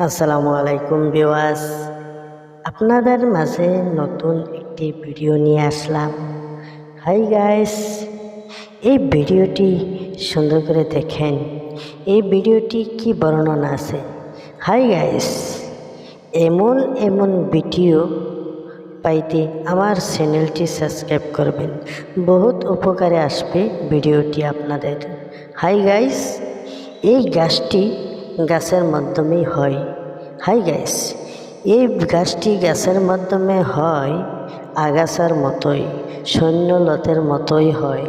আসসালামু আলাইকুম ভিউয়ার্স, আপনাদের মাঝে নতুন একটি ভিডিও নিয়ে আসলাম। হাই গাইস, এই ভিডিওটি সুন্দর করে দেখেন। এই ভিডিওটি কি বর্ণনা আছে। হাই গাইস, এমন এমন ভিডিও পাইতে আমার চ্যানেলটি সাবস্ক্রাইব করবেন, বহুত উপকারে আসবে ভিডিওটি আপনাদের। হাই গাইস, এই গাছটি গাছের মাধ্যমেই হয়। হাই গাইস, এই গাছটি গাছের মাধ্যমে হয়, আগাছার মতোই, সৈন্যলতের মতোই হয়।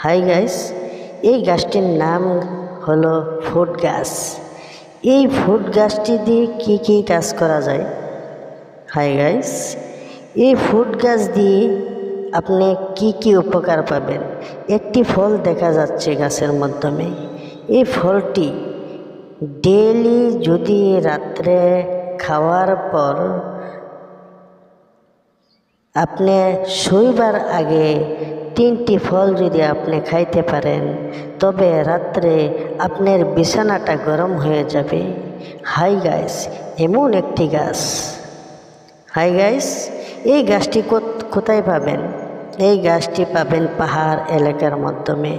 হাই গাইস, এই গাছটির নাম হলো ফুট গাছ। এই ফুট গাছটি দিয়ে কি কি কাজ করা যায়। হাই গাইস, এই ফুট গাছ দিয়ে আপনি কি কি উপকার পাবেন। একটি ফল দেখা যাচ্ছে গাছের মাধ্যমে। এই ফলটি ডেইলি যদি রাত্রে খাওয়ার পর আপনি শোইবার আগে 3টি ফল যদি আপনি খাইতে পারেন, তবে রাত্রে আপনার বিছানাটা গরম হয়ে যাবে। হাই গাইস, এমন একটি গাছ। হাই গাইস, এই গাছটি কোথায় পাবেন। এই গাছটি পাবেন পাহাড় এলাকার মাধ্যমে।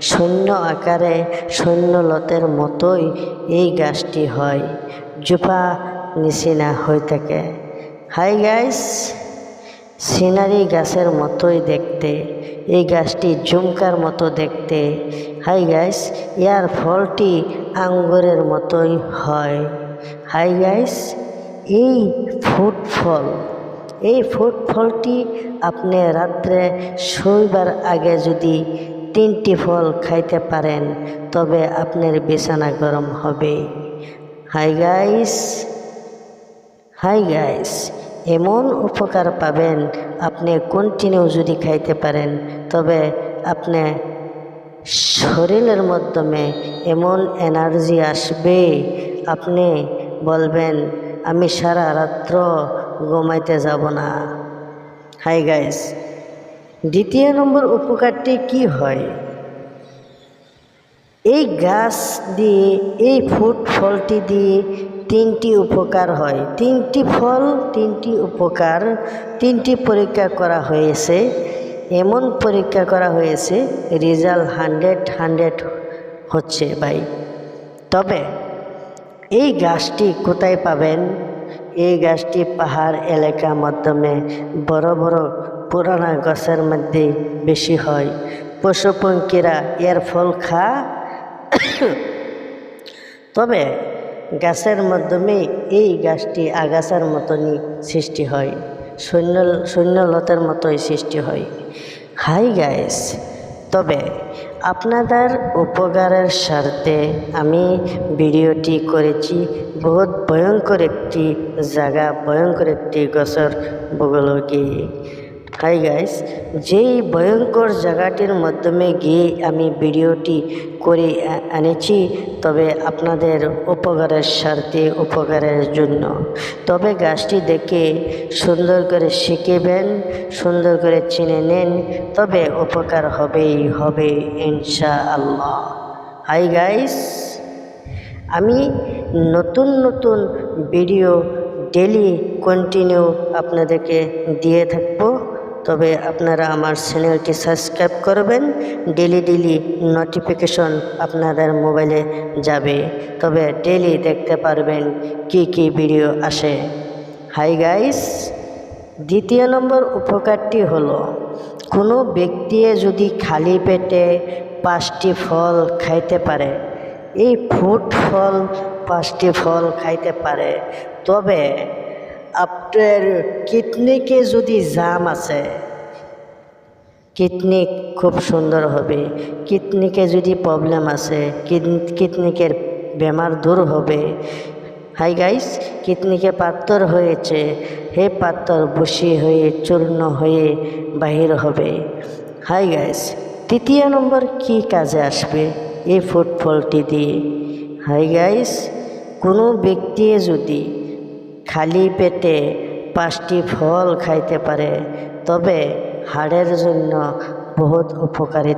শূন্য আকারে শূন্যলতের মতোই এই গাছটি হয়, জুপা নিচিনা হয়ে থাকে। হাই গাইস, সিনারি গাছের মতোই দেখতে, এই গাছটি ঝুমকার মতো দেখতে। হাই গাইস, ইয়ার ফলটি আঙ্গুরের মতোই হয়। হাই গাইস, এই ফুট ফলটি আপনি রাত্রে শোইবার আগে যদি 3টি ফল খাইতে পারেন, তবে আপনার বিছানা গরম হবে। হাই গাইস, এমন উপকার পাবেন। আপনি কন্টিনিউ যদি খাইতে পারেন, তবে আপনি শরীরের মাধ্যমে এমন এনার্জি আসবে, আপনি বলবেন আমি সারা রাত্র ঘুমাইতে যাব না। হাই গাইস, দ্বিতীয় নম্বর উপকারটি কি হয়। এই গাছ দিয়ে, এই ফলটি দিয়ে 3টি উপকার হয়। 3টি ফল, 3টি উপকার, 3টি পরীক্ষা করা হয়েছে। এমন পরীক্ষা করা হয়েছে, রেজাল্ট 100 হচ্ছে ভাই। তবে এই গাছটি কোথায় পাবেন। এই গাছটি পাহাড় এলাকার মাধ্যমে বড় বড় পুরানা গাছের মধ্যে বেশি হয়। পশু পঙ্খীরা এর ফল তবে গাছের মাধ্যমে এই গাছটি আগাছার মতনই সৃষ্টি হয়, শূন্যলতার মতোই সৃষ্টি হয়। হাই গাইস, তবে আপনাদের উপকারের স্বার্থে আমি ভিডিওটি করেছি বহুত ভয়ঙ্কর একটি জায়গা, ভয়ঙ্কর একটি গাছের বগলে গিয়ে। হাই গাইস, যেই ভয়ঙ্কর জায়গাটির মাধ্যমে গিয়ে আমি ভিডিওটি করে এনেছি, তবে আপনাদের উপকারের স্বার্থে, উপকারের জন্য। তবে গাছটি দেখে সুন্দর করে শিখবেন, সুন্দর করে চিনে নেন, তবে উপকার হবেই হবে ইনশাআল্লাহ। হাই গাইস, আমি নতুন নতুন ভিডিও ডেলি কন্টিনিউ আপনাদেরকে দিয়ে থাকবো। তবে আপনারা আমার চ্যানেলটি সাবস্ক্রাইব করবেন, ডেলি নোটিফিকেশন আপনাদের মোবাইলে যাবে, তবে ডেলি দেখতে পারবেন কি কি ভিডিও আসে। হাই গাইস, দ্বিতীয় নম্বর উপকারটি হলো, কোনো ব্যক্তি যদি খালি পেটে 5টি ফল খাইতে পারে, এই ফল 5টি ফল খাইতে পারে, তবে আপনার কিডনিকে যদি জাম আছে, কিডনি খুব সুন্দর হবে। কিডনিকে যদি প্রবলেম আছে, কিডনিকের বেমার দূর হবে। হাই গাইস, কিডনিকে পাথর হয়েছে, হে পাথর বসি হয়ে চূর্ণ হয়ে বাহির হবে। হাই গাইস, তৃতীয় নম্বর কি কাজে আসবে এই ফলটি দিয়ে। হাই গাইস, কোনো ব্যক্তি যদি খালি পেটে 5টি ফল খাইতে পারে, তবে হাড়ের জন্য বহুত উপকারী।